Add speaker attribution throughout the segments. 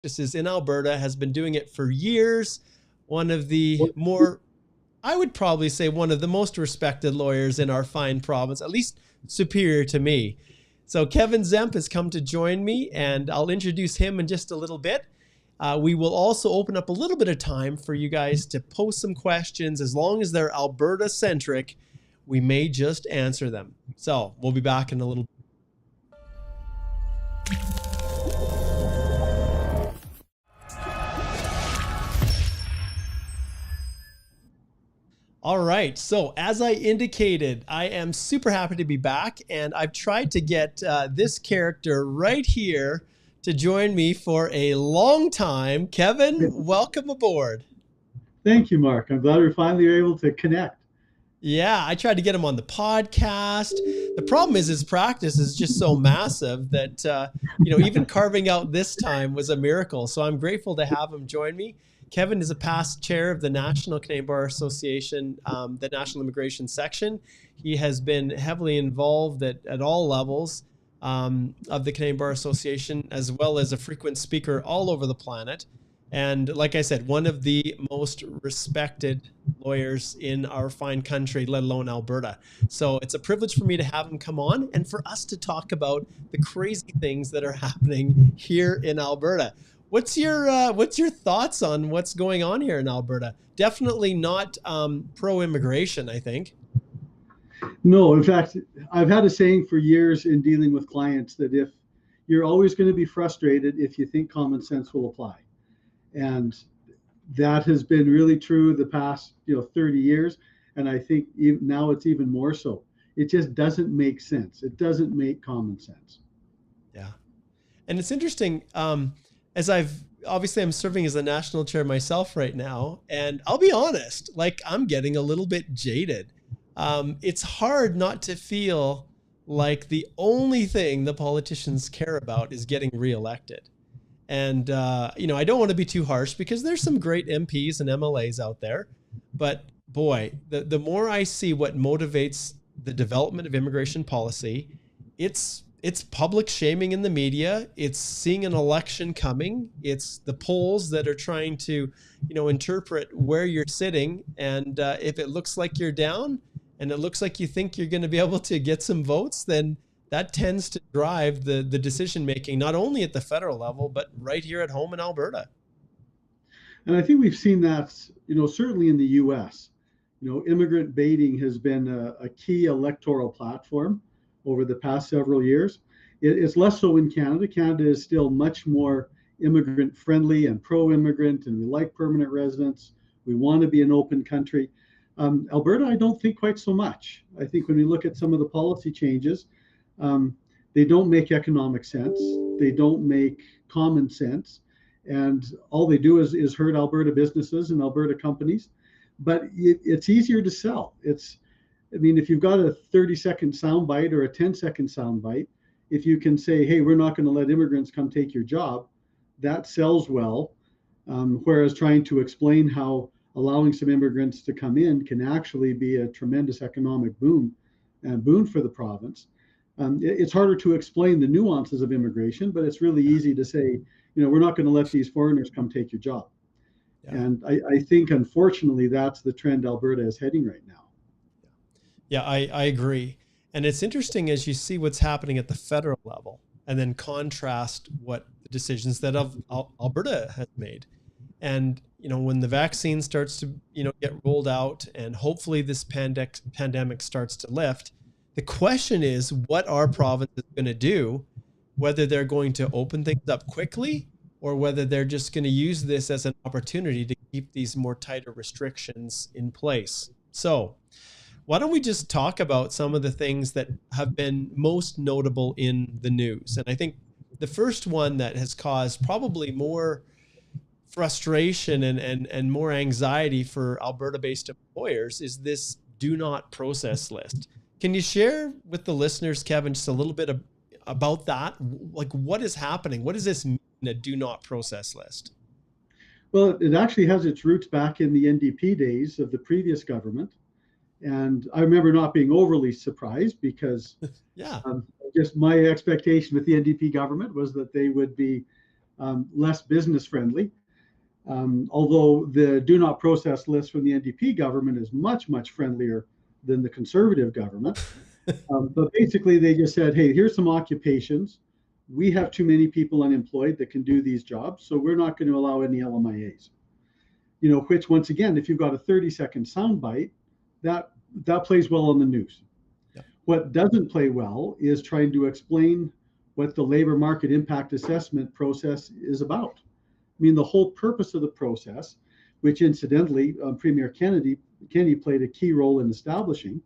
Speaker 1: practices in Alberta, has been doing it for years. One of the more, I would probably say one of the most respected lawyers in our fine province, at least superior to me. So Kevin Zemp has come to join me, and I'll introduce him in just a little bit. We will also open up a little bit of time for you guys to post some questions. As long as they're Alberta-centric, we may just answer them. So we'll be back in a little bit. All right. So as I indicated, I am super happy to be back, and I've tried to get this character right here to join me for a long time. Kevin, welcome aboard.
Speaker 2: Thank you, Mark. I'm glad we're finally able to connect.
Speaker 1: Yeah, I tried to get him on the podcast. The problem is his practice is just so massive that, even carving out this time was a miracle. So I'm grateful to have him join me. Kevin is a past chair of the National Canadian Bar Association, the National Immigration section. He has been heavily involved at all levels of the Canadian Bar Association, as well as a frequent speaker all over the planet. And like I said, one of the most respected lawyers in our fine country, let alone Alberta. So it's a privilege for me to have him come on and for us to talk about the crazy things that are happening here in Alberta. What's your thoughts on what's going on here in Alberta? Definitely not pro-immigration, I think.
Speaker 2: No, in fact, I've had a saying for years in dealing with clients that if you're always going to be frustrated if you think common sense will apply. And that has been really true the past 30 years. And I think now it's even more so. It just doesn't make sense. It doesn't make common sense.
Speaker 1: Yeah. And it's interesting, I'm serving as the national chair myself right now. And I'll be honest, I'm getting a little bit jaded. It's hard not to feel like the only thing the politicians care about is getting reelected. And, I don't want to be too harsh because there's some great MPs and MLAs out there. But boy, the more I see what motivates the development of immigration policy, it's public shaming in the media. It's seeing an election coming. It's the polls that are trying to, interpret where you're sitting. And if it looks like you're down and it looks like you think you're going to be able to get some votes, then that tends to drive the decision-making, not only at the federal level, but right here at home in Alberta.
Speaker 2: And I think we've seen that, certainly in the U.S., immigrant baiting has been a key electoral platform over the past several years. It's less so in Canada. Canada is still much more immigrant friendly and pro-immigrant, and we like permanent residents. We want to be an open country. Alberta, I don't think quite so much. I think when we look at some of the policy changes, they don't make economic sense. They don't make common sense. And all they do is hurt Alberta businesses and Alberta companies. But it's easier to sell. If you've got a 30-second soundbite or a 10-second soundbite, if you can say, hey, we're not going to let immigrants come take your job, that sells well. Whereas trying to explain how allowing some immigrants to come in can actually be a tremendous economic boon for the province. It's harder to explain the nuances of immigration, but it's really easy to say, we're not going to let these foreigners come take your job. Yeah. And I think, unfortunately, that's the trend Alberta is heading right now.
Speaker 1: Yeah, I agree. And it's interesting as you see what's happening at the federal level and then contrast what the decisions that Alberta has made. And, when the vaccine starts to, get rolled out and hopefully this pandemic starts to lift, the question is what our province is going to do, whether they're going to open things up quickly or whether they're just going to use this as an opportunity to keep these more tighter restrictions in place. So why don't we just talk about some of the things that have been most notable in the news? And I think the first one that has caused probably more frustration and more anxiety for Alberta-based employers is this do not process list. Can you share with the listeners, Kevin, just a little bit about that? What is happening? What does this mean, a do not process list?
Speaker 2: Well, it actually has its roots back in the NDP days of the previous government. And I remember not being overly surprised because
Speaker 1: yeah,
Speaker 2: just my expectation with the NDP government was that they would be less business friendly. Although the do not process list from the NDP government is much, much friendlier than the Conservative government. But basically, they just said, hey, here's some occupations. We have too many people unemployed that can do these jobs, so we're not going to allow any LMIAs. Which, once again, if you've got a 30-second soundbite, that plays well on the news. Yeah. What doesn't play well is trying to explain what the labor market impact assessment process is about. I mean, the whole purpose of the process, which incidentally, Premier Kennedy played a key role in establishing,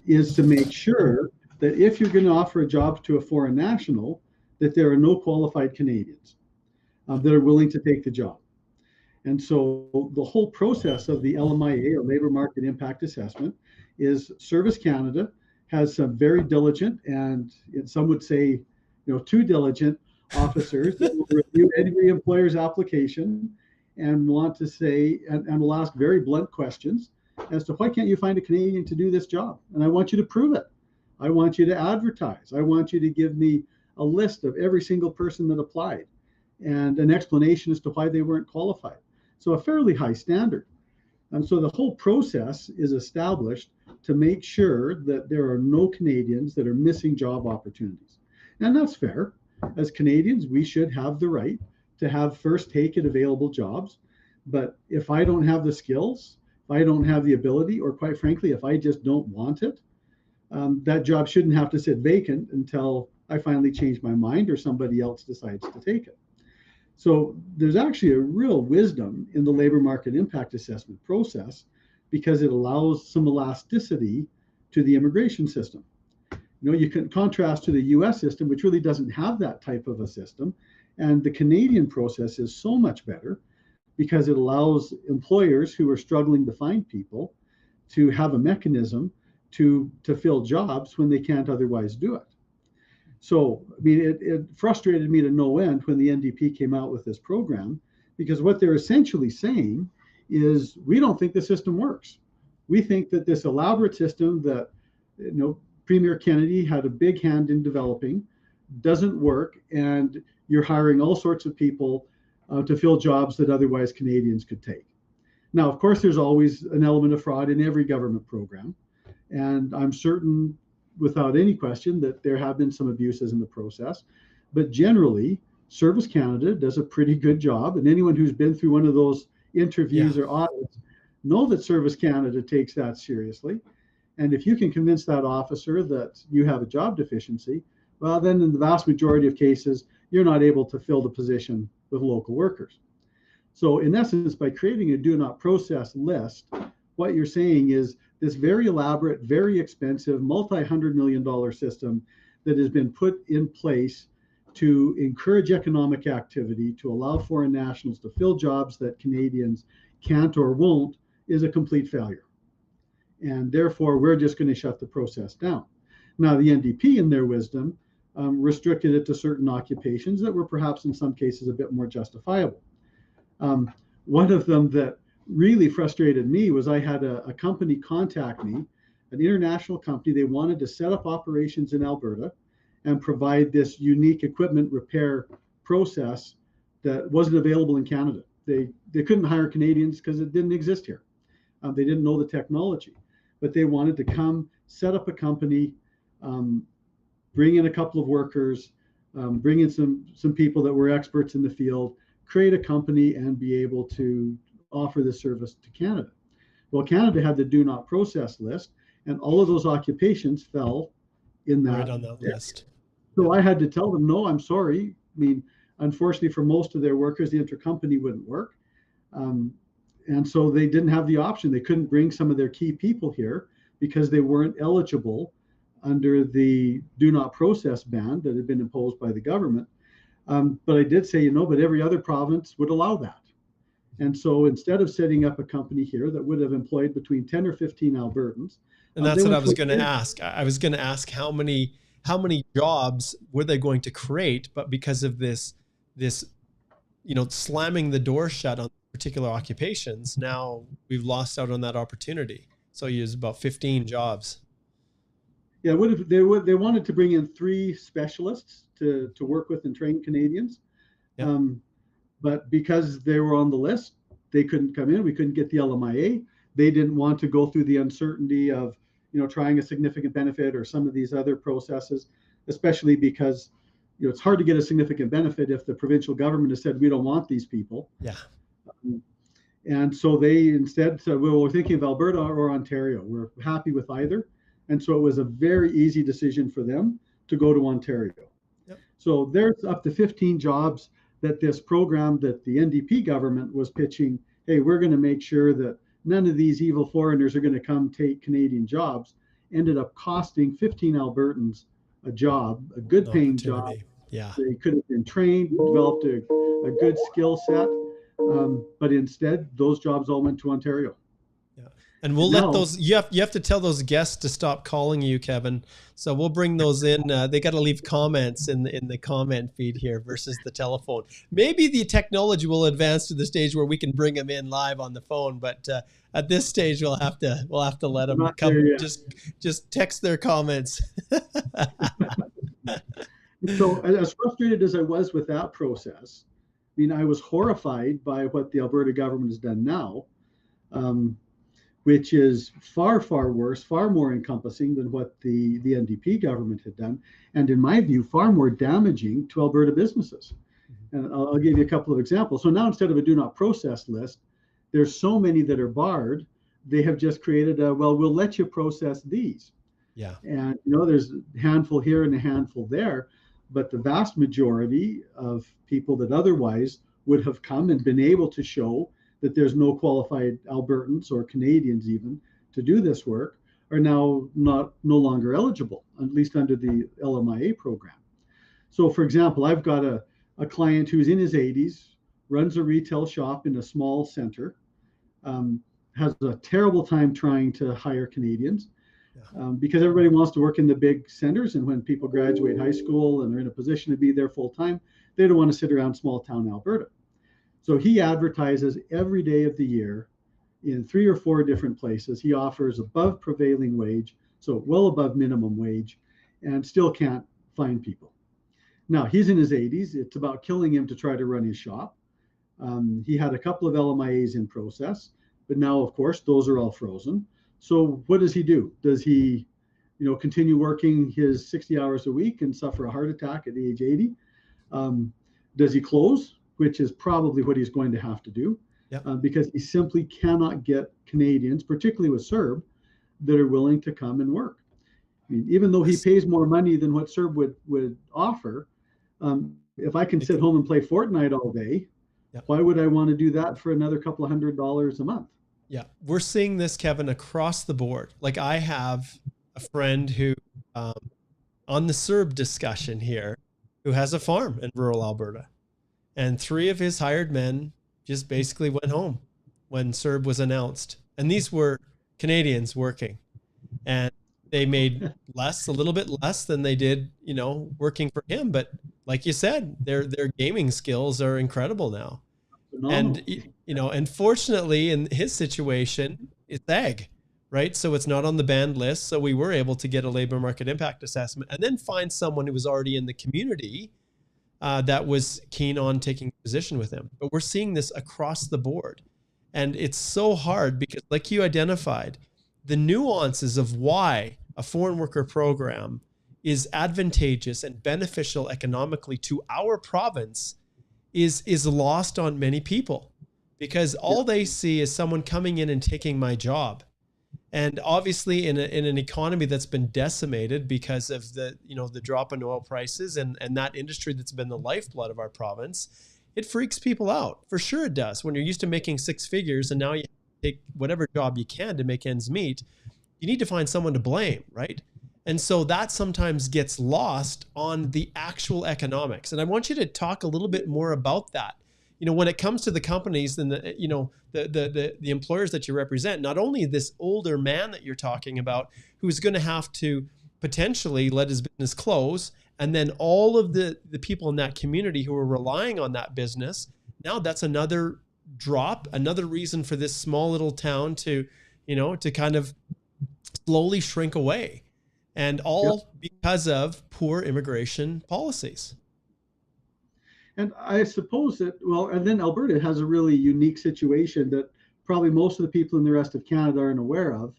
Speaker 2: is to make sure that if you're going to offer a job to a foreign national, that there are no qualified Canadians that are willing to take the job. And so the whole process of the LMIA, or Labor Market Impact Assessment, is Service Canada has some very diligent, and some would say, too diligent officers that will review every employer's application and want to say, and will ask very blunt questions as to why can't you find a Canadian to do this job? And I want you to prove it. I want you to advertise. I want you to give me a list of every single person that applied and an explanation as to why they weren't qualified. So a fairly high standard. And so the whole process is established to make sure that there are no Canadians that are missing job opportunities. And that's fair. As Canadians, we should have the right to have first take at available jobs. But if I don't have the skills, if I don't have the ability, or quite frankly, if I just don't want it, that job shouldn't have to sit vacant until I finally change my mind or somebody else decides to take it. So there's actually a real wisdom in the labor market impact assessment process because it allows some elasticity to the immigration system. You can contrast to the US system, which really doesn't have that type of a system. And the Canadian process is so much better because it allows employers who are struggling to find people to have a mechanism to fill jobs when they can't otherwise do it. So, I mean, it frustrated me to no end when the NDP came out with this program, because what they're essentially saying is, we don't think the system works. We think that this elaborate system that, Premier Kennedy had a big hand in developing doesn't work, and you're hiring all sorts of people to fill jobs that otherwise Canadians could take. Now, of course, there's always an element of fraud in every government program, and I'm certain, without any question, that there have been some abuses in the process. But generally, Service Canada does a pretty good job. And anyone who's been through one of those interviews or audits know that Service Canada takes that seriously. And if you can convince that officer that you have a job deficiency, well, then in the vast majority of cases, you're not able to fill the position with local workers. So in essence, by creating a do not process list, what you're saying is this very elaborate, very expensive, multi-$100 million system that has been put in place to encourage economic activity, to allow foreign nationals to fill jobs that Canadians can't or won't, is a complete failure. And therefore, we're just going to shut the process down. Now, the NDP, in their wisdom, restricted it to certain occupations that were perhaps in some cases a bit more justifiable. One of them that really frustrated me was I had a company contact me, an international company. They wanted to set up operations in Alberta and provide this unique equipment repair process that wasn't available in Canada. They couldn't hire Canadians because it didn't exist here. They didn't know the technology, but they wanted to come set up a company, bring in a couple of workers, bring in some people that were experts in the field, create a company, and be able to offer this service to Canada. Well, Canada had the do not process list, and all of those occupations fell in that,
Speaker 1: right on that list.
Speaker 2: So I had to tell them, no, I'm sorry. I mean, unfortunately for most of their workers, the intercompany wouldn't work. And so they didn't have the option. They couldn't bring some of their key people here because they weren't eligible under the do not process ban that had been imposed by the government. But I did say, but every other province would allow that. And so instead of setting up a company here that would have employed between 10 or 15 Albertans.
Speaker 1: And that's what I was going to ask. I was going to ask how many jobs were they going to create? But because of this, slamming the door shut on particular occupations, now we've lost out on that opportunity. So you use about 15 jobs.
Speaker 2: Yeah, they wanted to bring in 3 specialists to work with and train Canadians.
Speaker 1: Yeah.
Speaker 2: But because they were on the list, they couldn't come in. We couldn't get the LMIA. They didn't want to go through the uncertainty of, trying a significant benefit or some of these other processes, especially because, it's hard to get a significant benefit if the provincial government has said, we don't want these people.
Speaker 1: Yeah.
Speaker 2: And so they instead said, well, we're thinking of Alberta or Ontario. We're happy with either. And so it was a very easy decision for them to go to Ontario.
Speaker 1: Yep.
Speaker 2: So there's up to 15 jobs that this program that the NDP government was pitching, hey, we're going to make sure that none of these evil foreigners are going to come take Canadian jobs, ended up costing 15 Albertans a job, a good paying job.
Speaker 1: Yeah.
Speaker 2: They could have been trained, developed a good skill set. But instead, those jobs all went to Ontario.
Speaker 1: Yeah, and we'll let those. You have to tell those guests to stop calling you, Kevin. So we'll bring those in. They got to leave comments in the comment feed here versus the telephone. Maybe the technology will advance to the stage where we can bring them in live on the phone. But at this stage, we'll have to let them come. Just text their comments.
Speaker 2: So as frustrated as I was with that process, I was horrified by what the Alberta government has done now, which is far, far worse, far more encompassing than what the NDP government had done, and in my view, far more damaging to Alberta businesses. And I'll give you a couple of examples. So now instead of a do not process list, there's so many that are barred, they have just created we'll let you process these.
Speaker 1: Yeah.
Speaker 2: And there's a handful here and a handful there. But the vast majority of people that otherwise would have come and been able to show that there's no qualified Albertans or Canadians even to do this work are now no longer eligible, at least under the LMIA program. So for example, I've got a client who's in his 80s, runs a retail shop in a small center, has a terrible time trying to hire Canadians. Because everybody wants to work in the big centers, and when people graduate high school and they're in a position to be there full time, they don't want to sit around small town Alberta. So he advertises every day of the year in 3 or 4 different places. He offers above prevailing wage, so well above minimum wage, and still can't find people. Now he's in his 80s. It's about killing him to try to run his shop. He had a couple of LMIAs in process, but now of course those are all frozen. So what does he do? Does he, continue working his 60 hours a week and suffer a heart attack at age 80? Does he close, which is probably what he's going to have to do, because he simply cannot get Canadians, particularly with CERB, that are willing to come and work. Even though he pays more money than what CERB would offer, if I can sit home and play Fortnite all day, why would I want to do that for another couple of $100 a month?
Speaker 1: Yeah, we're seeing this, Kevin, across the board. Like I have a friend who, on the CERB discussion here, who has a farm in rural Alberta, and 3 of his hired men just basically went home when CERB was announced. And these were Canadians working, and they made a little bit less than they did, working for him. But like you said, their gaming skills are incredible now. And, unfortunately in his situation, it's ag, right? So it's not on the banned list. So we were able to get a labor market impact assessment and then find someone who was already in the community that was keen on taking a position with him. But we're seeing this across the board. And it's so hard because, like you identified, the nuances of why a foreign worker program is advantageous and beneficial economically to our province is lost on many people, because all they see is someone coming in and taking my job. And obviously in an economy that's been decimated because of the drop in oil prices and that industry that's been the lifeblood of our province, it freaks people out. For sure it does. When you're used to making 6 figures and now you take whatever job you can to make ends meet, you need to find someone to blame, right? And so that sometimes gets lost on the actual economics. And I want you to talk a little bit more about that. When it comes to the companies and the employers that you represent, not only this older man that you're talking about, who's going to have to potentially let his business close, and then all of the people in that community who are relying on that business, now that's another drop, another reason for this small little town to kind of slowly shrink away. And all because of poor immigration policies.
Speaker 2: And I suppose that, well, and then Alberta has a really unique situation that probably most of the people in the rest of Canada aren't aware of,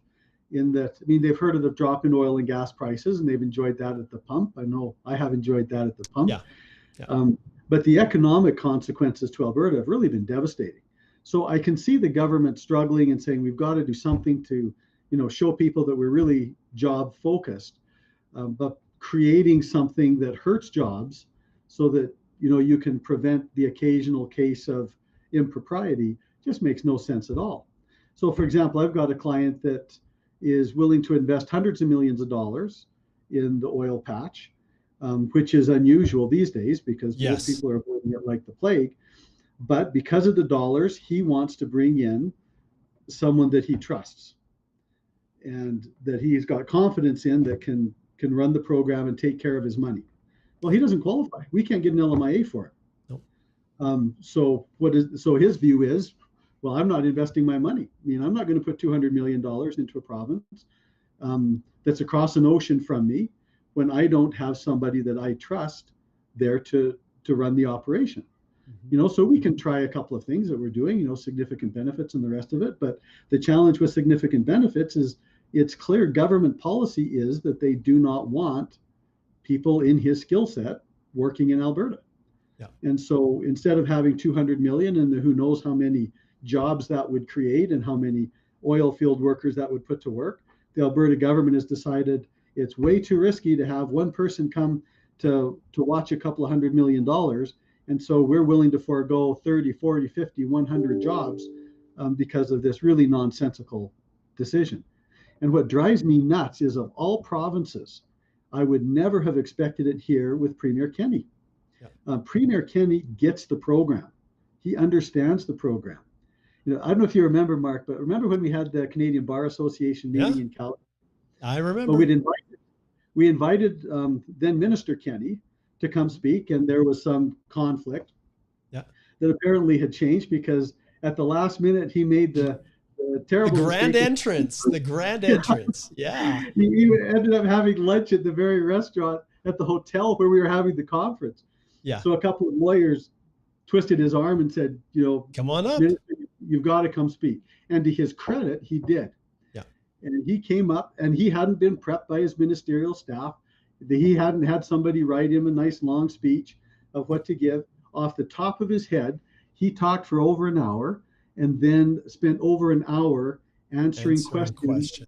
Speaker 2: in that, I mean, they've heard of the drop in oil and gas prices and they've enjoyed that at the pump. I know I have enjoyed that at the pump.
Speaker 1: Yeah. Yeah.
Speaker 2: But the economic consequences to Alberta have really been devastating. So I can see the government struggling and saying we've got to do something to, show people that we're really job focused, but creating something that hurts jobs so that you can prevent the occasional case of impropriety just makes no sense at all. So, for example, I've got a client that is willing to invest hundreds of millions of dollars in the oil patch, which is unusual these days because most people are avoiding it like the plague. But because of the dollars, he wants to bring in someone that he trusts and that he's got confidence in, that can run the program and take care of his money. Well, he doesn't qualify. We can't get an LMIA for it. Nope. So his view is, well, I'm not investing my money. I mean, I'm not going to put $200 million into a province that's across an ocean from me when I don't have somebody that I trust there to run the operation. So we can try a couple of things that we're doing, significant benefits and the rest of it. But the challenge with significant benefits is it's clear government policy is that they do not want people in his skill set working in Alberta. Yeah. And so instead of having 200 million and who knows how many jobs that would create and how many oil field workers that would put to work, the Alberta government has decided it's way too risky to have one person come to watch a couple of $100 million. And so we're willing to forego 30, 40, 50, 100 jobs because of this really nonsensical decision. And what drives me nuts is, of all provinces, I would never have expected it here with Premier Kenney. Yeah. Premier Kenney gets the program. He understands the program. I don't know if you remember, Mark, but remember when we had the Canadian Bar Association meeting in Calgary?
Speaker 1: I remember.
Speaker 2: But we invited then Minister Kenney to come speak, and there was some conflict that apparently had changed because at the last minute he made the terrible
Speaker 1: grand entrance. The grand entrance. Yeah.
Speaker 2: He ended up having lunch at the very restaurant at the hotel where we were having the conference. Yeah. So a couple of lawyers twisted his arm and said,
Speaker 1: come on up.
Speaker 2: You've got to come speak. And to his credit, he did. Yeah. And he came up, and he hadn't been prepped by his ministerial staff. He hadn't had somebody write him a nice long speech of what to give. Off the top of his head, he talked for over an hour and then spent over an hour answering questions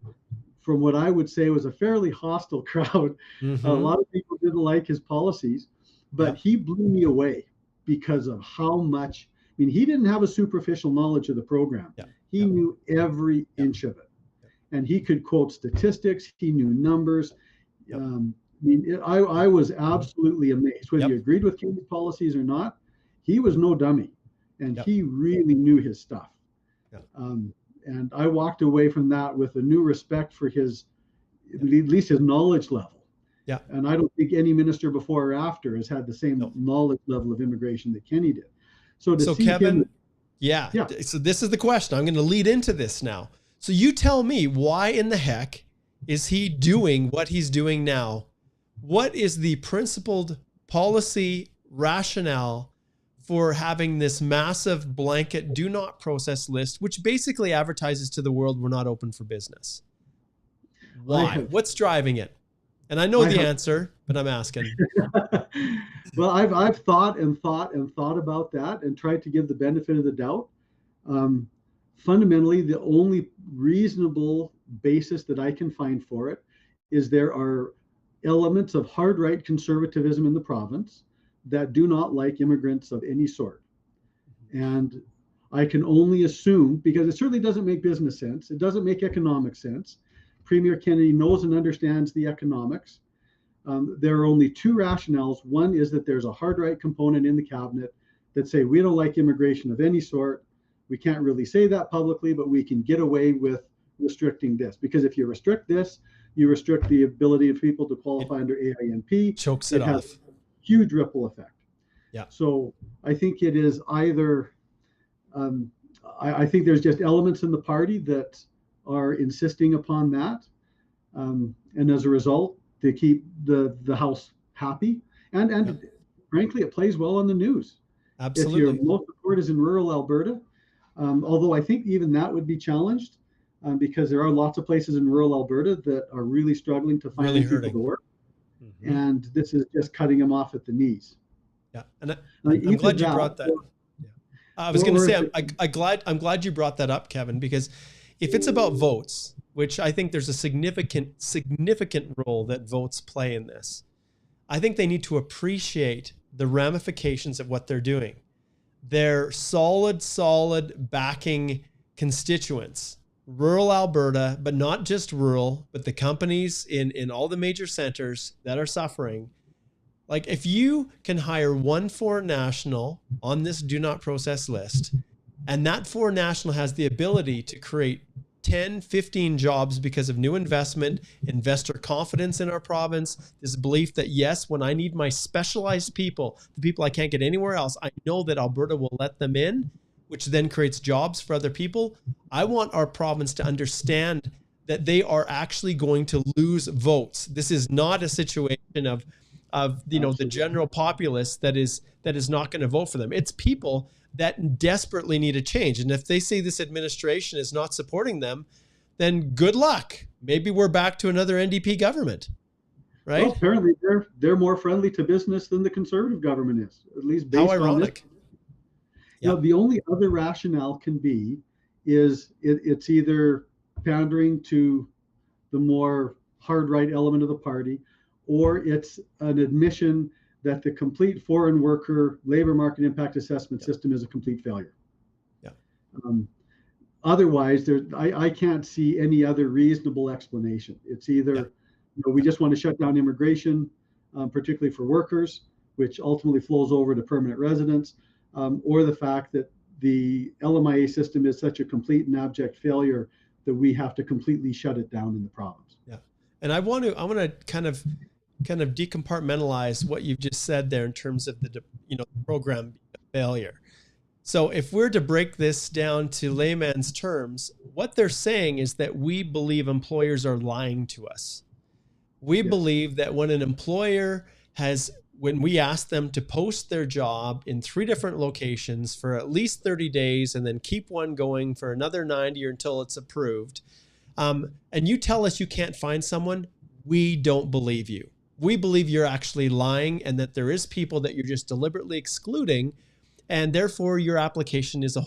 Speaker 2: from what I would say was a fairly hostile crowd. Mm-hmm. A lot of people didn't like his policies, but he blew me away because of how much, he didn't have a superficial knowledge of the program. Yeah. He knew every inch of it. And he could quote statistics. He knew numbers. Yep. I was absolutely amazed. Whether you agreed with Kenney's policies or not, he was no dummy. And he really knew his stuff. Yep. And I walked away from that with a new respect for his, at least his knowledge level. Yeah. And I don't think any minister before or after has had the same knowledge level of immigration that Kenney did. So see
Speaker 1: Kevin, so this is the question. I'm going to lead into this now. So you tell me, why in the heck is he doing what he's doing now? What is the principled policy rationale for having this massive blanket do not process list, which basically advertises to the world we're not open for business? Why? What's driving it? And I know the answer, but I'm asking.
Speaker 2: Well, I've thought about that and tried to give the benefit of the doubt. Fundamentally, the only reasonable basis that I can find for it is there are elements of hard right conservatism in the province that do not like immigrants of any sort. And I can only assume, because it certainly doesn't make business sense, it doesn't make economic sense. Premier Kenney knows and understands the economics. There are only two rationales. One is that there's a hard right component in the cabinet that say we don't like immigration of any sort. We can't really say that publicly, but we can get away with restricting this. Because if you restrict this, you restrict the ability of people to qualify under AINP.
Speaker 1: Chokes it off.
Speaker 2: Has a huge ripple effect.
Speaker 1: Yeah.
Speaker 2: So I think it is either, I think there's just elements in the party that are insisting upon that. And as a result, they keep the House happy. And frankly, it plays well on the news. If your
Speaker 1: Absolutely.
Speaker 2: most support is in rural Alberta, although I think even that would be challenged because there are lots of places in rural Alberta that are really struggling to
Speaker 1: Really
Speaker 2: find people to
Speaker 1: hurting.
Speaker 2: work,
Speaker 1: Hmm.
Speaker 2: and this is just cutting them off at the knees.
Speaker 1: Yeah. And I'm
Speaker 2: Either
Speaker 1: glad you
Speaker 2: that,
Speaker 1: brought that. Yeah. I was going to
Speaker 2: or
Speaker 1: say,
Speaker 2: if it,
Speaker 1: I'm glad you brought that up, Kevin, because if it's about votes, which I think there's a significant role that votes play in this, I think they need to appreciate the ramifications of what they're doing. They're solid backing constituents, rural Alberta, but not just rural, but the companies in all the major centers that are suffering. Like if you can hire one foreign national on this do not process list, and that foreign national has the ability to create 10, 15 jobs because of new investment, investor confidence in our province, this belief that yes, when I need my specialized people, the people I can't get anywhere else, I know that Alberta will let them in, which then creates jobs for other people. I want our province to understand that they are actually going to lose votes. This is not a situation of the
Speaker 2: absolutely.
Speaker 1: general populace that is not going to vote for them. It's people that desperately need a change. And if they say this administration is not supporting them, then good luck. Maybe we're back to another NDP government,
Speaker 2: Well,
Speaker 1: right?
Speaker 2: apparently they're more friendly to business than the Conservative government is, at least
Speaker 1: How
Speaker 2: based on this.
Speaker 1: ironic. Yeah.
Speaker 2: The only other rationale can be is it's either pandering to the more hard right element of the party, or it's an admission that the complete foreign worker labor market impact assessment
Speaker 1: Yeah.
Speaker 2: system is a complete failure.
Speaker 1: Yeah.
Speaker 2: Um, Otherwise, I can't see any other reasonable explanation. It's
Speaker 1: Yeah.
Speaker 2: either we just want to shut down immigration, particularly for workers, which ultimately flows over to permanent residents, or the fact that the LMIA system is such a complete and abject failure that we have to completely shut it down in the province.
Speaker 1: Yeah. And I want to kind of decompartmentalize what you've just said there in terms of the program failure. So if we're to break this down to layman's terms, what they're saying is that we believe employers are lying to us. We
Speaker 2: Yes.
Speaker 1: believe that when we ask them to post their job in 3 different locations for at least 30 days and then keep one going for another 90 or until it's approved, and you tell us you can't find someone, we don't believe you. We believe you're actually lying and that there is people that you're just deliberately excluding, and therefore your application is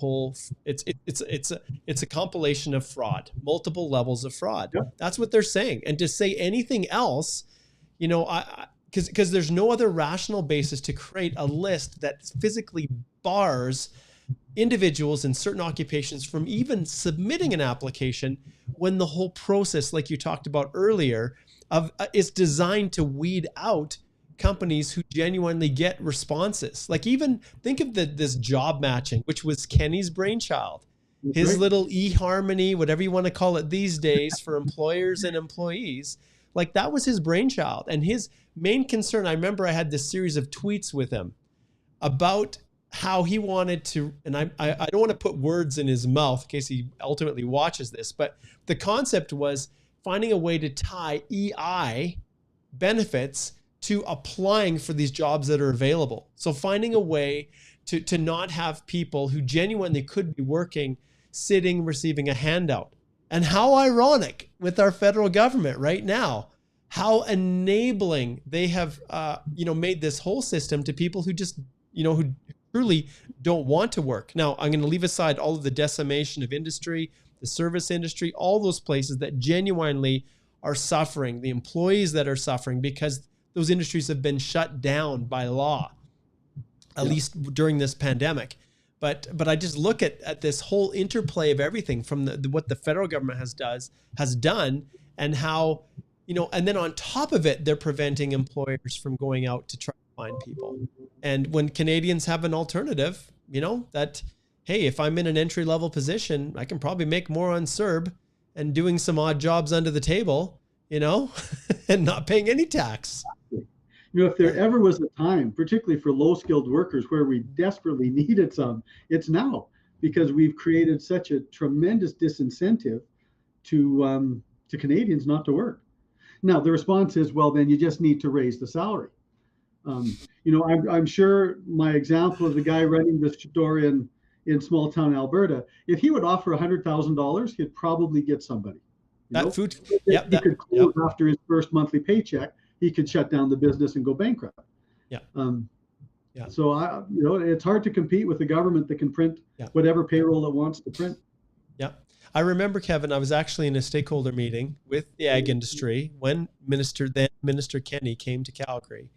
Speaker 1: it's a compilation of fraud, multiple levels of fraud.
Speaker 2: Yep.
Speaker 1: That's what they're saying. And to say anything else, because there's no other rational basis to create a list that physically bars individuals in certain occupations from even submitting an application when the whole process, like you talked about earlier, is designed to weed out companies who genuinely get responses. Like even think of this job matching, which was Kenny's brainchild.
Speaker 2: That's
Speaker 1: His
Speaker 2: right.
Speaker 1: little eHarmony, whatever you want to call it these days for employers and employees, like that was his brainchild. And his main concern, I remember I had this series of tweets with him about how he wanted to, and I don't want to put words in his mouth in case he ultimately watches this, but the concept was finding a way to tie EI benefits to applying for these jobs that are available. So finding a way to not have people who genuinely could be working sitting receiving a handout. And how ironic with our federal government right now, how enabling they have made this whole system to people who just who truly don't want to work. Now, I'm going to leave aside all of the decimation of industry, the service industry, all those places that genuinely are suffering, the employees that are suffering because those industries have been shut down by law, at least during this pandemic. But I just look at this whole interplay of everything from what the federal government has done and how, and then on top of it, they're preventing employers from going out to try to find people. And when Canadians have an alternative, that, hey, if I'm in an entry level position, I can probably make more on CERB and doing some odd jobs under the table, and not paying any tax.
Speaker 2: If there ever was a time, particularly for low-skilled workers, where we desperately needed some, it's now, because we've created such a tremendous disincentive to Canadians not to work. Now, the response is, well, then you just need to raise the salary. I'm sure my example of the guy running the store in small town Alberta, if he would offer $100,000, he'd probably get somebody.
Speaker 1: That food,
Speaker 2: If he could close after his first monthly paycheck, he could shut down the business and go bankrupt.
Speaker 1: Yeah.
Speaker 2: So it's hard to compete with the government that can print whatever payroll it wants to print.
Speaker 1: Yeah. I remember, Kevin, I was actually in a stakeholder meeting with the ag industry when then Minister Kenney came to Calgary.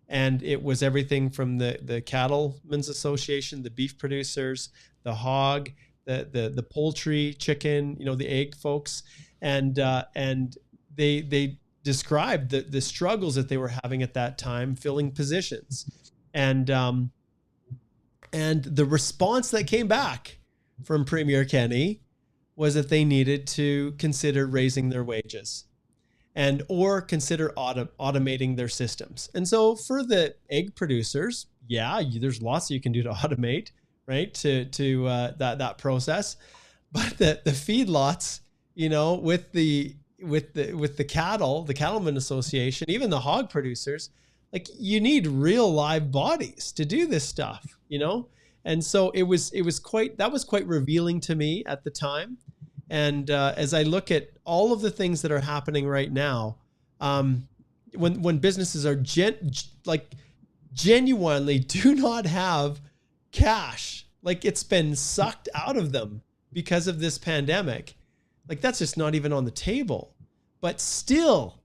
Speaker 1: And it was everything from the Cattlemen's Association, the beef producers, the hog, the poultry, chicken, the egg folks. And they described the struggles that they were having at that time filling positions. And the response that came back from Premier Kenney was that they needed to consider raising their wages or consider automating their systems. And so for the egg producers, there's lots you can do to automate, right? To that process. But the feedlots, with the cattle, the Cattlemen Association, even the hog producers, like you need real live bodies to do this stuff, And so it was quite revealing to me at the time. And as I look at all of the things that are happening right now, when businesses are genuinely do not have cash, like it's been sucked out of them because of this pandemic, like that's just not even on the table. But still,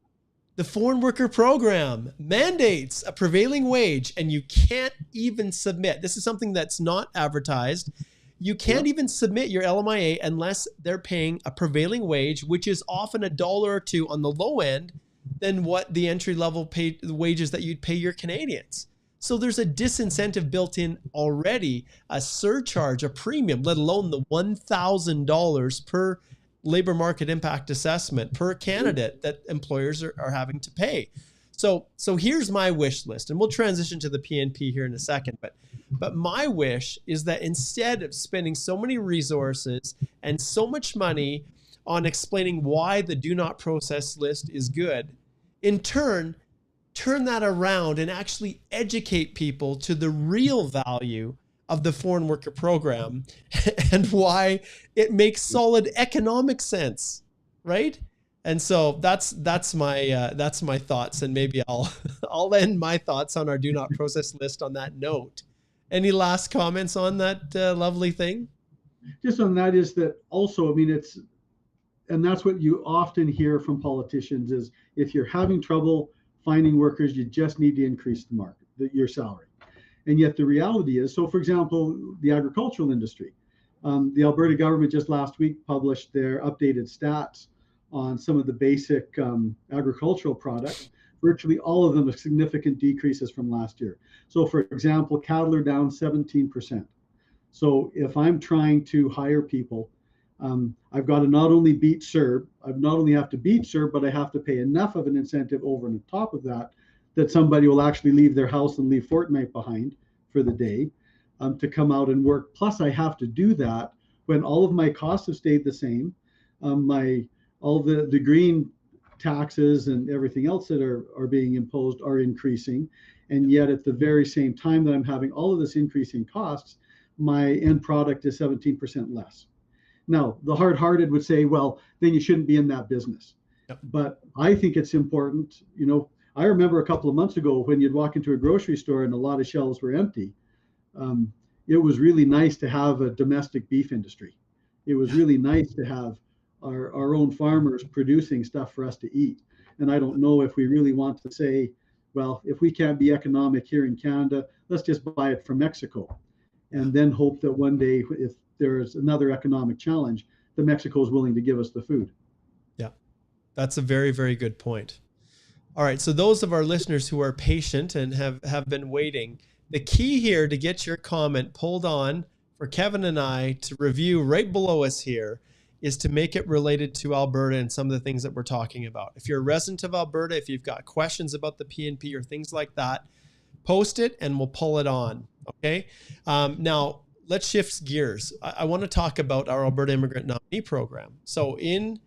Speaker 1: the foreign worker program mandates a prevailing wage, and you can't even submit. This is something that's not advertised. You can't even submit your LMIA unless they're paying a prevailing wage, which is often $1 or $2 on the low end than what the entry-level wages that you'd pay your Canadians. So there's a disincentive built in already, a surcharge, a premium, let alone the $1,000 per labor market impact assessment per candidate that employers are having to pay. So here's my wish list, and we'll transition to the PNP here in a second. But my wish is that instead of spending so many resources and so much money on explaining why the do not process list is good, in turn that around and actually educate people to the real value of the foreign worker program and why it makes solid economic sense, right? And so that's my thoughts, and maybe I'll end my thoughts on our do not process list on that note. Any last comments on that lovely thing?
Speaker 2: Just on that is that also, I mean, and that's what you often hear from politicians is if you're having trouble finding workers, you just need to increase the market, your salary. And yet the reality is, so for example, the agricultural industry, the Alberta government just last week published their updated stats on some of the basic agricultural products. Virtually all of them have significant decreases from last year. So for example, cattle are down 17%. So if I'm trying to hire people, I've got to not only beat CERB, I not only have to beat CERB, but I have to pay enough of an incentive over and on top of that, that somebody will actually leave their house and leave Fortnite behind for the day to come out and work. Plus I have to do that when all of my costs have stayed the same. All the green taxes and everything else that are being imposed are increasing. And yet at the very same time that I'm having all of this increase in costs, my end product is 17% less. Now, the hard-hearted would say, well, then you shouldn't be in that business.
Speaker 1: Yep.
Speaker 2: But I think it's important. I remember a couple of months ago when you'd walk into a grocery store and a lot of shelves were empty. It was really nice to have a domestic beef industry. It was really nice to have our own farmers producing stuff for us to eat. And I don't know if we really want to say, well, if we can't be economic here in Canada, let's just buy it from Mexico. And then hope that one day, if there's another economic challenge, that Mexico is willing to give us the food.
Speaker 1: Yeah, that's a very, very good point. All right, so those of our listeners who are patient and have been waiting, the key here to get your comment pulled on for Kevin and I to review right below us here is to make it related to Alberta and some of the things that we're talking about. If you're a resident of Alberta, if you've got questions about the PNP or things like that, post it and we'll pull it on, okay? Now, let's shift gears. I want to talk about our Alberta Immigrant Nominee Program. So in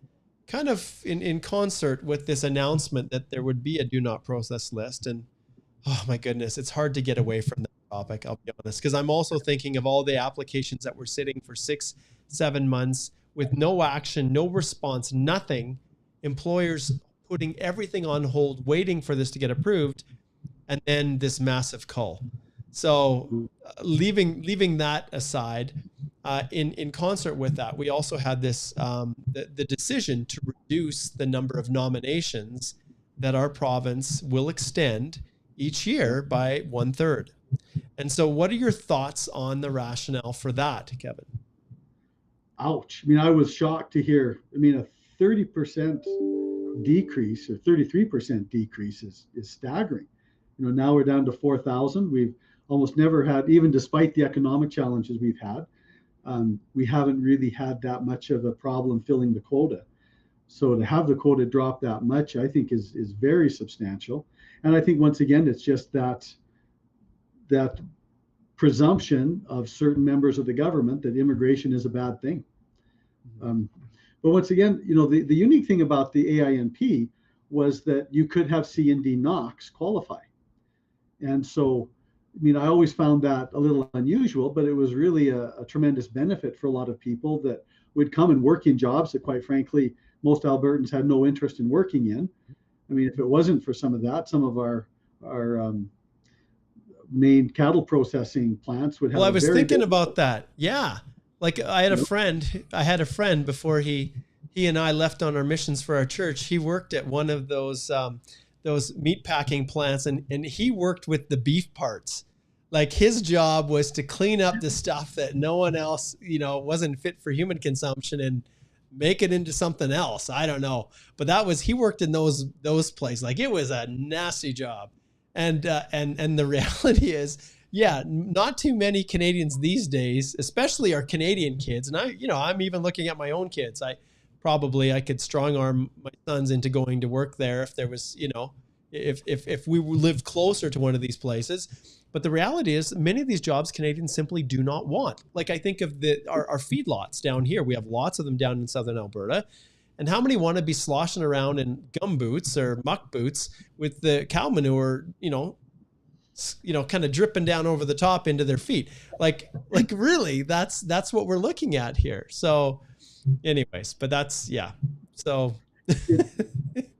Speaker 1: concert with this announcement that there would be a do not process list, and Oh my goodness, it's hard to get away from that topic, I'll be honest, because I'm also thinking of all the applications that were sitting for 6, 7 months with no action, no response, nothing. Employers putting everything on hold, waiting for this to get approved, and then this massive cull. So leaving that aside, in concert with that, we also had this the decision to reduce the number of nominations that our province will extend each year by 1/3. And so what are your thoughts on the rationale for that, Kevin?
Speaker 2: Ouch. I mean, I was shocked to hear, I mean, a 30% decrease or 33% decrease is staggering. Now we're down to 4,000. We've almost never had, even despite the economic challenges we've had, we haven't really had that much of a problem filling the quota. So to have the quota drop that much, I think is very substantial. And I think once again, it's just that presumption of certain members of the government that immigration is a bad thing. But once again, the unique thing about the AINP was that you could have C and D knocks qualify. And so, I mean, I always found that a little unusual, but it was really a tremendous benefit for a lot of people that would come and work in jobs that, quite frankly, most Albertans had no interest in working in. I mean, if it wasn't for some of that, some of our main cattle processing plants would have.
Speaker 1: Well, I was thinking about that. Yeah. Like I had a friend before he and I left on our missions for our church. He worked at one of those meat packing plants, and he worked with the beef parts. Like his job was to clean up the stuff that no one else, wasn't fit for human consumption and make it into something else. I don't know. But he worked in those places. Like it was a nasty job. And the reality is, yeah, not too many Canadians these days, especially our Canadian kids. And I'm even looking at my own kids. I could strong arm my sons into going to work there if there was, if we lived closer to one of these places. But the reality is many of these jobs Canadians simply do not want. Like I think of our feedlots down here. We have lots of them down in southern Alberta. And how many want to be sloshing around in gumboots or muck boots with the cow manure, kind of dripping down over the top into their feet? Like really, that's what we're looking at here. So anyways, but that's, yeah. So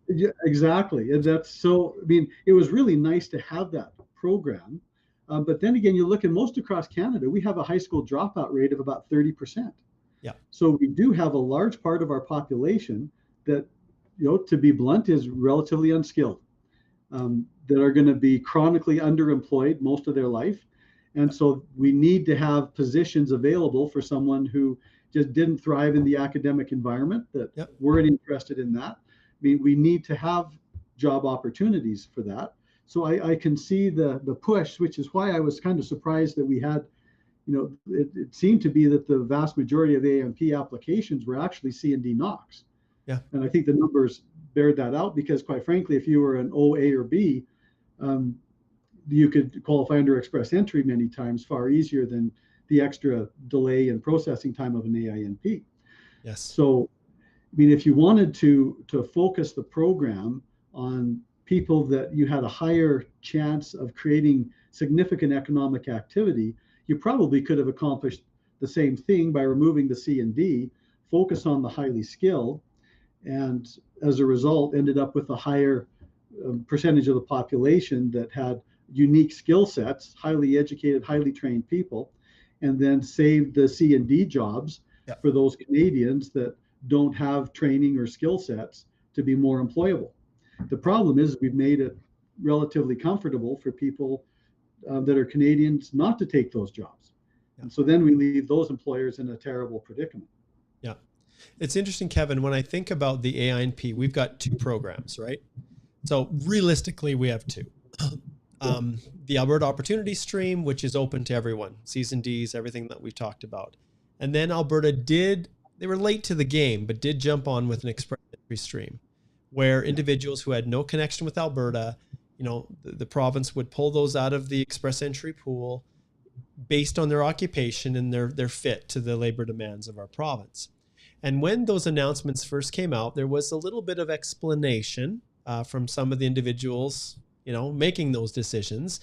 Speaker 2: yeah, exactly. And that's so, I mean, it was really nice to have that program. But then again, you look at most across Canada, we have a high school dropout rate of about 30%.
Speaker 1: Yeah.
Speaker 2: So we do have a large part of our population that, to be blunt, is relatively unskilled, that are going to be chronically underemployed most of their life. And so we need to have positions available for someone who just didn't thrive in the academic environment, that weren't interested in that. We need to have job opportunities for that. So I can see the push, which is why I was kind of surprised that we had, it seemed to be that the vast majority of AINP applications were actually C and D knocks.
Speaker 1: Yeah.
Speaker 2: And I think the numbers bear that out because, quite frankly, if you were an O, A, or B, you could qualify under express entry many times far easier than the extra delay in processing time of an AINP.
Speaker 1: Yes.
Speaker 2: So, I mean, if you wanted to focus the program on people that you had a higher chance of creating significant economic activity, you probably could have accomplished the same thing by removing the C and D, focus on the highly skilled, and as a result ended up with a higher percentage of the population that had unique skill sets, highly educated, highly trained people, and then saved the C and D jobs for those Canadians that don't have training or skill sets to be more employable. The problem is we've made it relatively comfortable for people that are Canadians not to take those jobs. Yeah. And so then we leave those employers in a terrible predicament.
Speaker 1: Yeah. It's interesting, Kevin, when I think about the AINP, we've got two programs, right? So realistically, we have two. The Alberta Opportunity Stream, which is open to everyone, C's and D's, everything that we've talked about. And then Alberta they were late to the game, but did jump on with an express entry stream where individuals who had no connection with Alberta, the province would pull those out of the express entry pool based on their occupation and their fit to the labor demands of our province. And when those announcements first came out, there was a little bit of explanation from some of the individuals, making those decisions,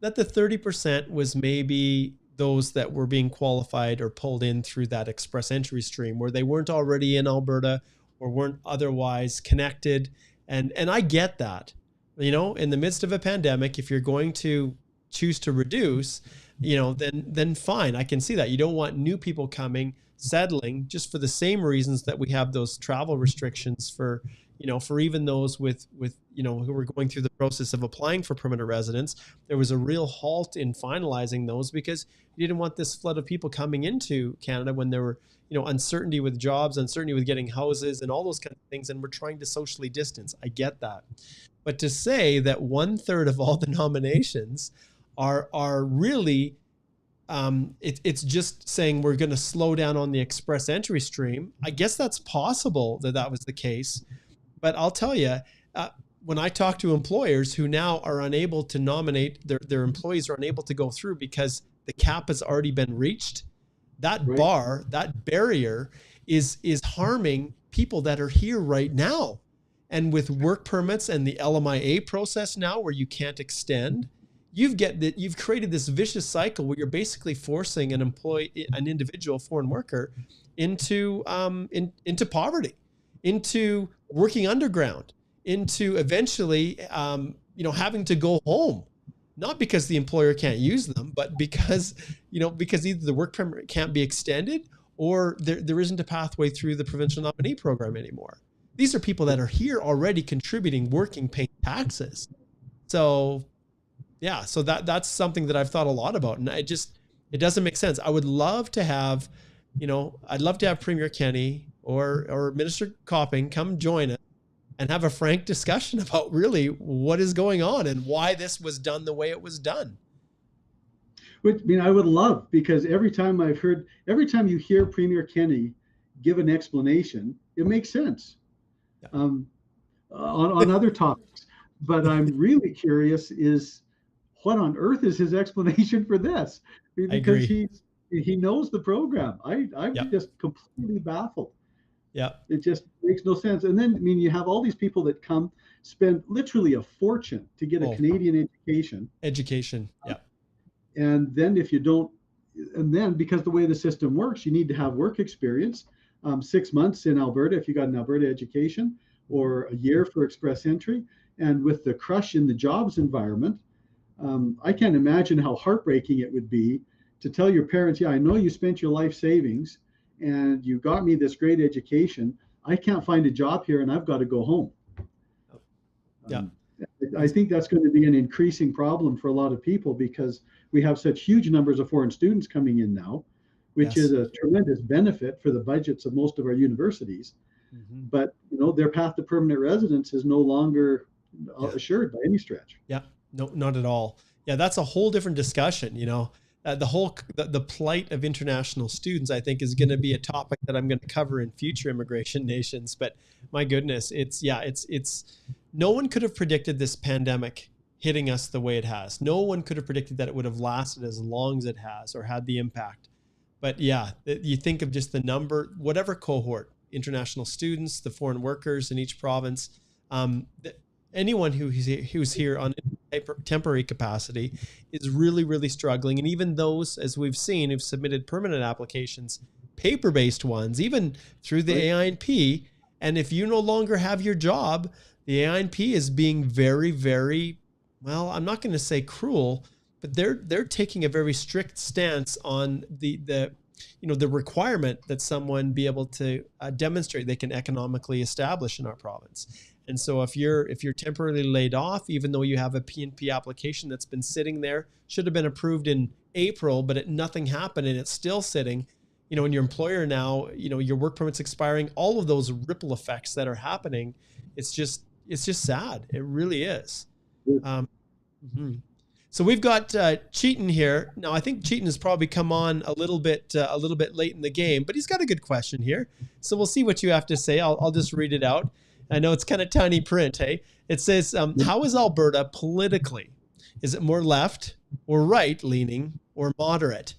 Speaker 1: that the 30% was maybe those that were being qualified or pulled in through that express entry stream where they weren't already in Alberta or weren't otherwise connected. And I get that, in the midst of a pandemic, if you're going to choose to reduce, then fine. I can see that. You don't want new people coming, settling just for the same reasons that we have those travel restrictions for even those with who were going through the process of applying for permanent residence. There was a real halt in finalizing those because you didn't want this flood of people coming into Canada when there were, uncertainty with jobs, uncertainty with getting houses and all those kind of things. And we're trying to socially distance. I get that. But to say that 1/3 of all the nominations are really, it's just saying we're going to slow down on the express entry stream. I guess that's possible that was the case. But I'll tell you, when I talk to employers who now are unable to nominate, their employees are unable to go through because the cap has already been reached. That bar, that barrier is harming people that are here right now. And with work permits and the LMIA process now where you can't extend, you've created this vicious cycle where you're basically forcing an individual foreign worker into poverty, into working underground, into eventually, having to go home, not because the employer can't use them, but because either the work permit can't be extended or there isn't a pathway through the provincial nominee program anymore. These are people that are here already contributing, working, paying taxes. So yeah, so that's something that I've thought a lot about, and it doesn't make sense. I would love to have, I'd love to have Premier Kenney or Minister Copping come join us and have a frank discussion about really what is going on and why this was done the way it was done.
Speaker 2: Which, I would love, because every time you hear Premier Kenney give an explanation, it makes sense. Yeah. On other topics. But I'm really curious is what on earth is his explanation for this? Because he knows the program. I'm just completely baffled.
Speaker 1: Yeah.
Speaker 2: It just makes no sense. And then, you have all these people that come, spend literally a fortune to get a Canadian education.
Speaker 1: Yeah.
Speaker 2: And then because the way the system works, you need to have work experience, 6 months in Alberta if you got an Alberta education, or a year for express entry. And with the crush in the jobs environment, I can't imagine how heartbreaking it would be to tell your parents, I know you spent your life savings and you got me this great education. I can't find a job here and I've got to go home.
Speaker 1: Yeah.
Speaker 2: I think that's going to be an increasing problem for a lot of people because we have such huge numbers of foreign students coming in now, which is a tremendous benefit for the budgets of most of our universities. Mm-hmm. But, their path to permanent residence is no longer assured by any stretch.
Speaker 1: Yeah, no, not at all. Yeah, that's a whole different discussion, the plight of international students, I think, is going to be a topic that I'm going to cover in future Immigration Nations. But my goodness, it's no one could have predicted this pandemic hitting us the way it has. No one could have predicted that it would have lasted as long as it has or had the impact. But yeah, you think of just the number, whatever cohort, international students, the foreign workers in each province, anyone who's here on temporary capacity is really, really struggling. And even those, as we've seen, who've submitted permanent applications, paper-based ones, even through the AINP. And if you no longer have your job, the AINP is being very, very, well, I'm not going to say cruel, but they're taking a very strict stance on the requirement that someone be able to demonstrate they can economically establish in our province. And so if you're temporarily laid off, even though you have a PNP application that's been sitting there, should have been approved in April, but nothing happened and it's still sitting, and your employer now, your work permit's expiring, all of those ripple effects that are happening, it's just sad. It really is. Mm-hmm. So we've got Cheaton here. Now I think Cheaton has probably come on a little bit late in the game, but he's got a good question here. So we'll see what you have to say. I'll just read it out. I know it's kind of tiny print, hey? It says, how is Alberta politically? Is it more left or right leaning or moderate?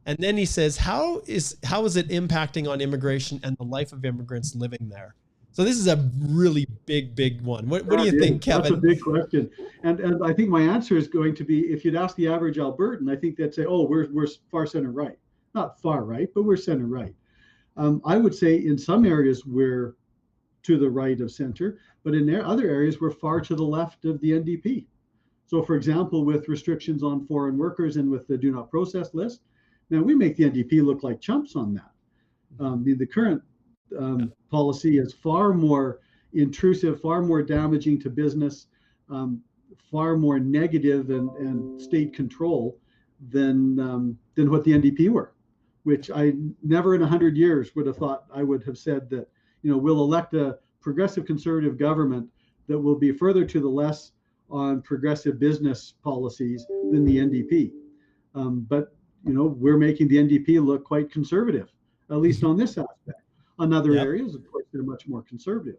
Speaker 1: And then he says, how is it impacting on immigration and the life of immigrants living there? So this is a really big one. What do you think,
Speaker 2: That's a
Speaker 1: Kevin?
Speaker 2: big question. And I think my answer is going to be, if you'd ask the average Albertan, I think they'd say, oh, we're far center right. Not far right, but we're center right. I would say in some areas we're to the right of center, but in other areas we're far to the left of the NDP. So for example, with restrictions on foreign workers and with the do not process list, now we make the NDP look like chumps on that. The current policy is far more intrusive, far more damaging to business, far more negative and state control than what the NDP were, which I never in 100 years would have thought I would have said that, we'll elect a progressive conservative government that will be further to the left on progressive business policies than the NDP. But we're making the NDP look quite conservative, at least on this aspect. On other areas, of course, they're much more conservative.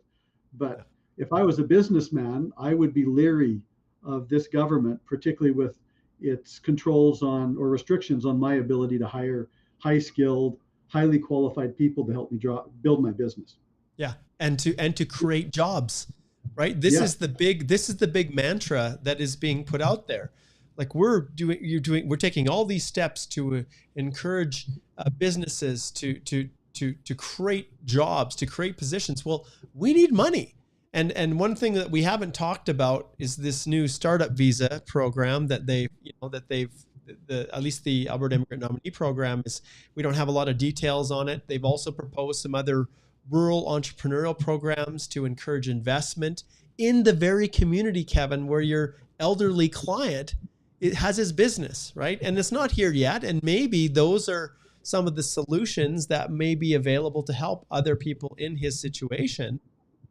Speaker 2: But if I was a businessman, I would be leery of this government, particularly with its controls on or restrictions on my ability to hire high-skilled, highly qualified people to help me build my business.
Speaker 1: Yeah, and to create jobs, right? This is the big mantra that is being put out there. Like we're taking all these steps to encourage businesses to create jobs, to create positions. Well, we need money. And one thing that we haven't talked about is this new startup visa program that at least the Alberta Immigrant Nominee program is. We don't have a lot of details on it. They've also proposed some other rural entrepreneurial programs to encourage investment in the very community, Kevin, where your elderly client has his business, right? And it's not here yet. And maybe those are some of the solutions that may be available to help other people in his situation.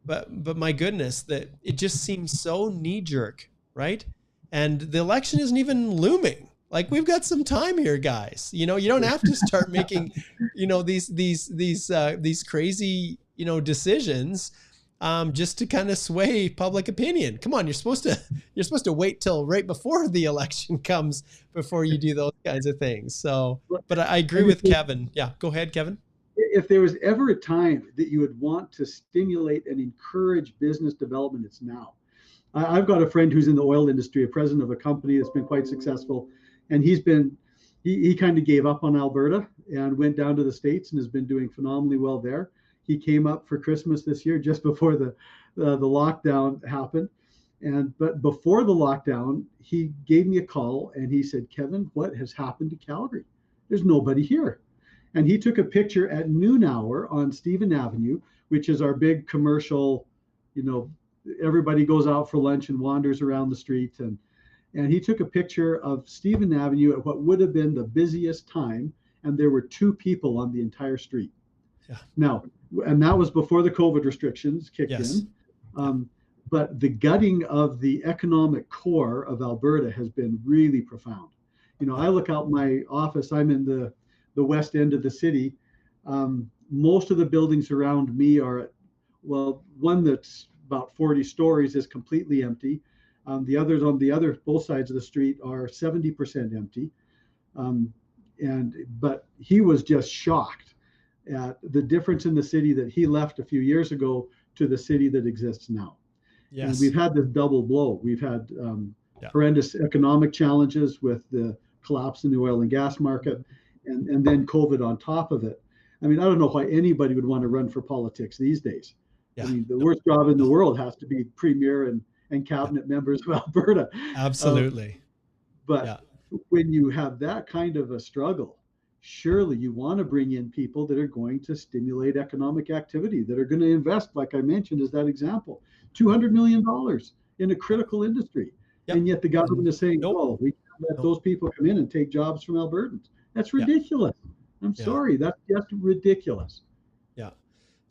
Speaker 1: But my goodness, that it just seems so knee-jerk, right? And the election isn't even looming. Like we've got some time here, guys. You don't have to start making, these crazy, decisions, just to kind of sway public opinion. Come on, you're supposed to wait till right before the election comes before you do those kinds of things. So, but I agree with Kevin. Yeah, go ahead, Kevin.
Speaker 2: If there was ever a time that you would want to stimulate and encourage business development, it's now. I've got a friend who's in the oil industry, a president of a company that's been quite successful. And he kind of gave up on Alberta and went down to the States and has been doing phenomenally well there. He came up for Christmas this year, just before the lockdown happened. But before the lockdown, he gave me a call and he said, Kevin, what has happened to Calgary? There's nobody here. And he took a picture at noon hour on Stephen Avenue, which is our big commercial, everybody goes out for lunch and wanders around the street. And he took a picture of Stephen Avenue at what would have been the busiest time, and there were 2 people on the entire street. Yeah. Now, and that was before the COVID restrictions kicked in. But the gutting of the economic core of Alberta has been really profound. I look out my office, I'm in the west end of the city. Most of the buildings around me are, one that's about 40 stories is completely empty. The others on both sides of the street are 70% empty. But he was just shocked at the difference in the city that he left a few years ago to the city that exists now. Yes. And we've had this double blow. We've had horrendous economic challenges with the collapse in the oil and gas market, and then COVID on top of it. I mean, I don't know why anybody would want to run for politics these days. Yeah. I mean, the worst job in the world has to be premier and cabinet members of Alberta.
Speaker 1: Absolutely.
Speaker 2: But when you have that kind of a struggle, surely you want to bring in people that are going to stimulate economic activity, that are going to invest, like I mentioned, as that example, $200 million in a critical industry. Yep. And yet the government is saying, oh, we can't let those people come in and take jobs from Albertans. That's ridiculous. I'm sorry, that's just ridiculous.
Speaker 1: Yeah.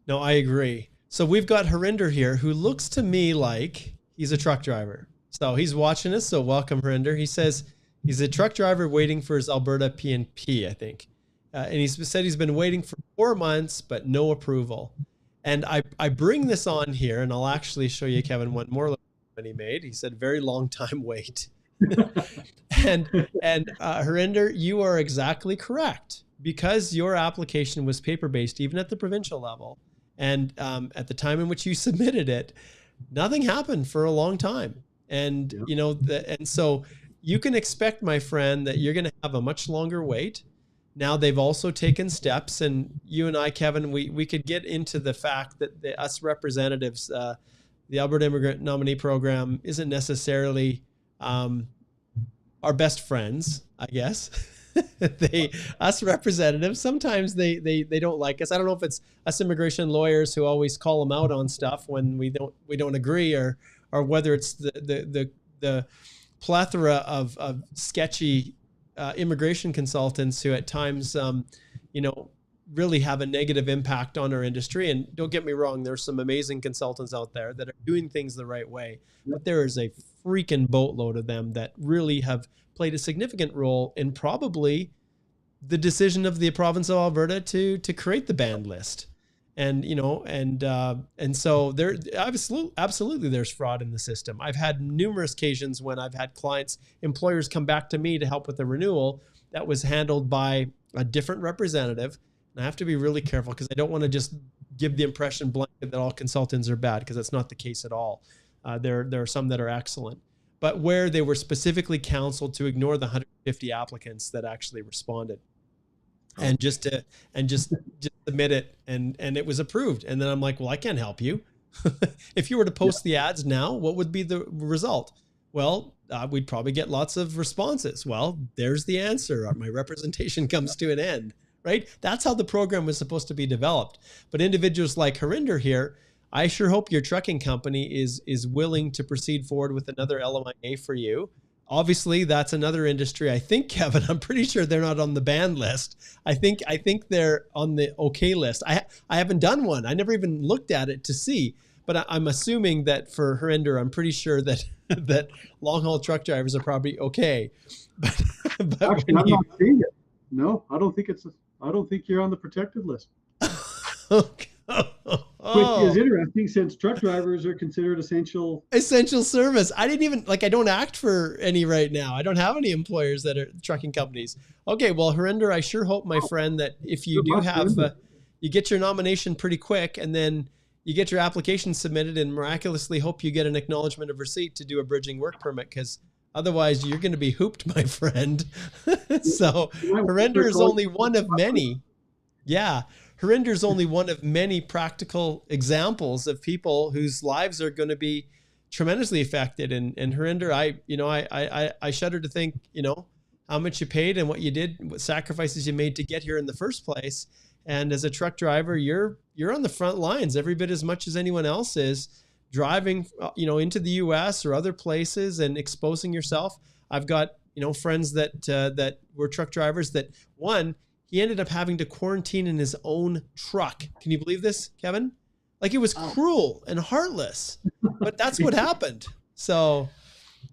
Speaker 1: No, I agree. So we've got Harinder here, who looks to me like he's a truck driver. So he's watching us. So welcome, Harinder. He says he's a truck driver waiting for his Alberta PNP, I think. And he said he's been waiting for 4 months, but no approval. And I bring this on here, and I'll actually show you, Kevin, one more that he made. He said, very long time wait. and Harinder, you are exactly correct, because your application was paper-based, even at the provincial level. And at the time in which you submitted it, nothing happened for a long time. And, you know, and so you can expect, my friend, that you're going to have a much longer wait. Now they've also taken steps, and you and I, Kevin, we could get into the fact that us representatives, the Alberta Immigrant Nominee Program isn't necessarily our best friends, I guess. Us representatives, sometimes they don't like us. I don't know if it's us immigration lawyers who always call them out on stuff when we don't agree, or whether it's the plethora of sketchy immigration consultants who at times really have a negative impact on our industry. And don't get me wrong, there's some amazing consultants out there that are doing things the right way, but there is a freaking boatload of them that really have played a significant role in probably the decision of the province of Alberta to create the banned list. And, and so there absolutely there's fraud in the system. I've had numerous occasions when I've had employers come back to me to help with the renewal that was handled by a different representative. And I have to be really careful because I don't want to just give the impression blanket that all consultants are bad, because that's not the case at all. There are some that are excellent, but where they were specifically counseled to ignore the 150 applicants that actually responded, and just submit it, and it was approved. And then I'm like, well, I can't help you. If you were to post the ads now, what would be the result? Well, we'd probably get lots of responses. Well, there's the answer. My representation comes to an end. Right? That's how the program was supposed to be developed. But individuals like Harinder here, I sure hope your trucking company is willing to proceed forward with another LMIA for you. Obviously, that's another industry. I think, Kevin, I'm pretty sure they're not on the banned list. I think they're on the okay list. I haven't done one. I never even looked at it to see. But I'm assuming that for Harinder, I'm pretty sure that that long haul truck drivers are probably okay. But
Speaker 2: actually, I'm not seeing it. No, I don't think you're on the protected list.
Speaker 1: Okay.
Speaker 2: Which is interesting, since truck drivers are considered essential
Speaker 1: service. I didn't even I don't act for any right now. I don't have any employers that are trucking companies. Okay, well, Harinder, I sure hope, my friend, that if you do have, you get your nomination pretty quick, and then you get your application submitted, and miraculously hope you get an acknowledgement of receipt to do a bridging work permit, because otherwise you're going to be hooped, my friend. So Harinder is only one of many. Yeah. Harinder is only one of many practical examples of people whose lives are going to be tremendously affected. And Harinder, I shudder to think, how much you paid and what you did, what sacrifices you made to get here in the first place. And as a truck driver, you're on the front lines every bit as much as anyone else is, driving, into the US or other places and exposing yourself. I've got, friends that were truck drivers that he ended up having to quarantine in his own truck. Can you believe this, Kevin? Like, it was cruel and heartless, but that's what happened. So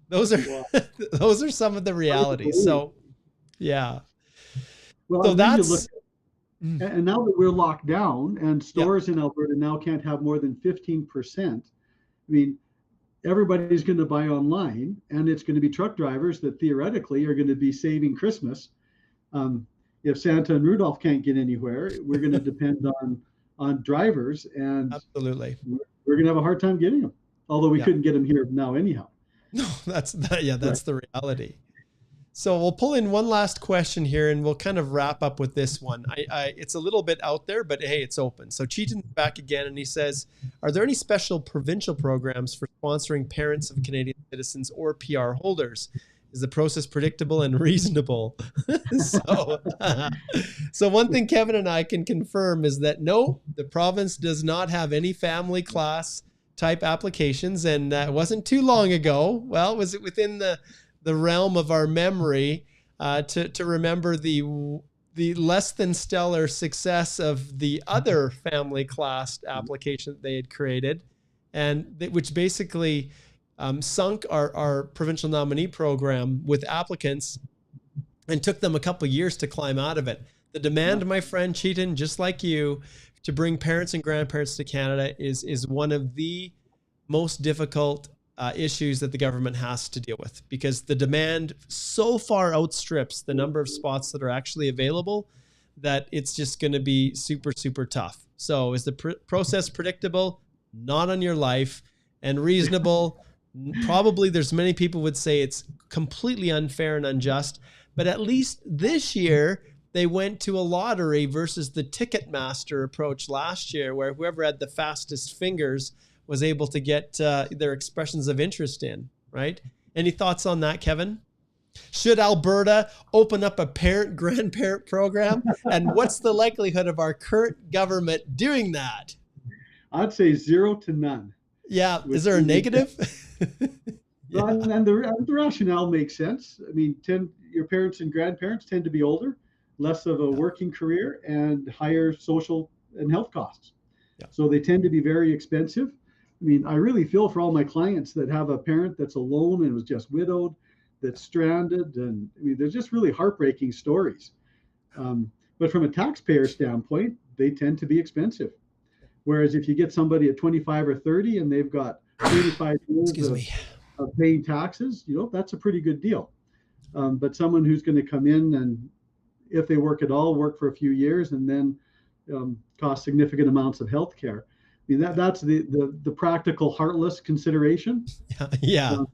Speaker 1: those are some of the realities. So, yeah.
Speaker 2: Well, so that's, and now that we're locked down and stores in Alberta now can't have more than 15%, I mean, everybody's going to buy online, and it's going to be truck drivers that theoretically are going to be saving Christmas. If Santa and Rudolph can't get anywhere, we're going to depend on drivers, and
Speaker 1: absolutely,
Speaker 2: we're going to have a hard time getting them. Although we couldn't get them here now anyhow.
Speaker 1: No, that's the reality. So we'll pull in one last question here, and we'll kind of wrap up with this one. It's a little bit out there, but hey, it's open. So Cheaton's back again, and he says, are there any special provincial programs for sponsoring parents of Canadian citizens or PR holders? Is the process predictable and reasonable? So one thing Kevin and I can confirm is that no, the province does not have any family class type applications. And it wasn't too long ago. Well, was it within the realm of our memory to remember the less than stellar success of the other family class application that they had created, and which basically sunk our provincial nominee program with applicants and took them a couple of years to climb out of it. The demand, my friend Cheaton, just like you, to bring parents and grandparents to Canada is one of the most difficult issues that the government has to deal with, because the demand so far outstrips the number of spots that are actually available that it's just going to be super, super tough. So is the process predictable? Not on your life. And reasonable? Probably there's many people would say it's completely unfair and unjust. But at least this year, they went to a lottery versus the Ticketmaster approach last year, where whoever had the fastest fingers was able to get their expressions of interest in, right? Any thoughts on that, Kevin? Should Alberta open up a parent-grandparent program? And what's the likelihood of our current government doing that?
Speaker 2: I'd say 0 to none.
Speaker 1: Yeah. Is there a negative?
Speaker 2: Yeah. And the rationale makes sense. I mean, your parents and grandparents tend to be older, less of a working career, and higher social and health costs.
Speaker 1: Yeah.
Speaker 2: So they tend to be very expensive. I mean, I really feel for all my clients that have a parent that's alone and was just widowed, that's stranded. And I mean, they're just really heartbreaking stories. But from a taxpayer standpoint, they tend to be expensive. Whereas if you get somebody at 25 or 30 and they've got 35 years of paying taxes, that's a pretty good deal. But someone who's going to come in and, if they work at all, work for a few years and then cost significant amounts of health care. I mean, that's the practical, heartless consideration.
Speaker 1: Yeah.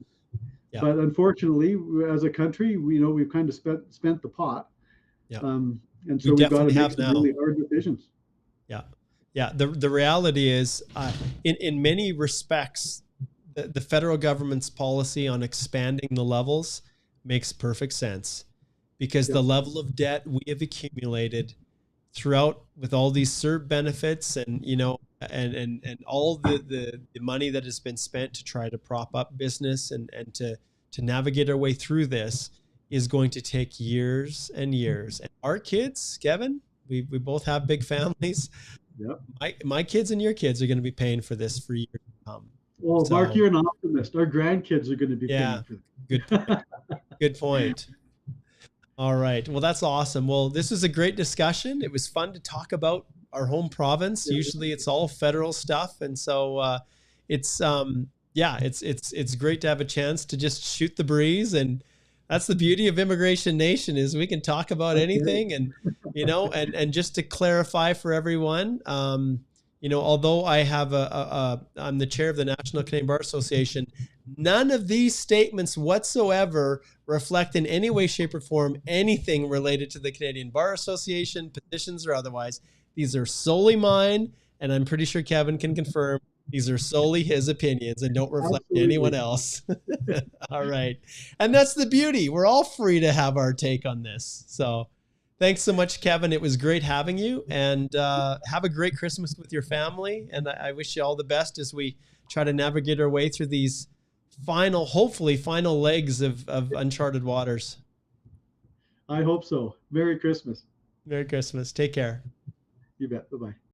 Speaker 2: But unfortunately, as a country, we've kind of spent the pot.
Speaker 1: Yeah.
Speaker 2: And so we've got to make some really hard decisions.
Speaker 1: Yeah. Yeah. The reality is, in many respects, the federal government's policy on expanding the levels makes perfect sense, because the level of debt we have accumulated throughout, with all these CERB benefits and, and all the money that has been spent to try to prop up business and to navigate our way through this, is going to take years and years. And our kids, Kevin, we both have big families. Yep. My kids and your kids are going to be paying for this for years to come.
Speaker 2: Well, so, Mark, you're an optimist. Our grandkids are going to be paying for it.
Speaker 1: Good point. Good point. All right. Well, that's awesome. Well, this was a great discussion. It was fun to talk about our home province. Usually it's all federal stuff. And so it's great to have a chance to just shoot the breeze. And that's the beauty of Immigration Nation, is we can talk about anything. And, and just to clarify for everyone, although I have I'm the chair of the National Canadian Bar Association, none of these statements whatsoever reflect in any way, shape, or form anything related to the Canadian Bar Association, petitions or otherwise. These are solely mine, and I'm pretty sure Kevin can confirm these are solely his opinions and don't reflect anyone else. All right. And that's the beauty. We're all free to have our take on this. So thanks so much, Kevin. It was great having you, and have a great Christmas with your family. And I wish you all the best as we try to navigate our way through these hopefully final legs of uncharted waters.
Speaker 2: I hope so. Merry Christmas.
Speaker 1: Merry Christmas. Take care.
Speaker 2: You bet. Bye-bye.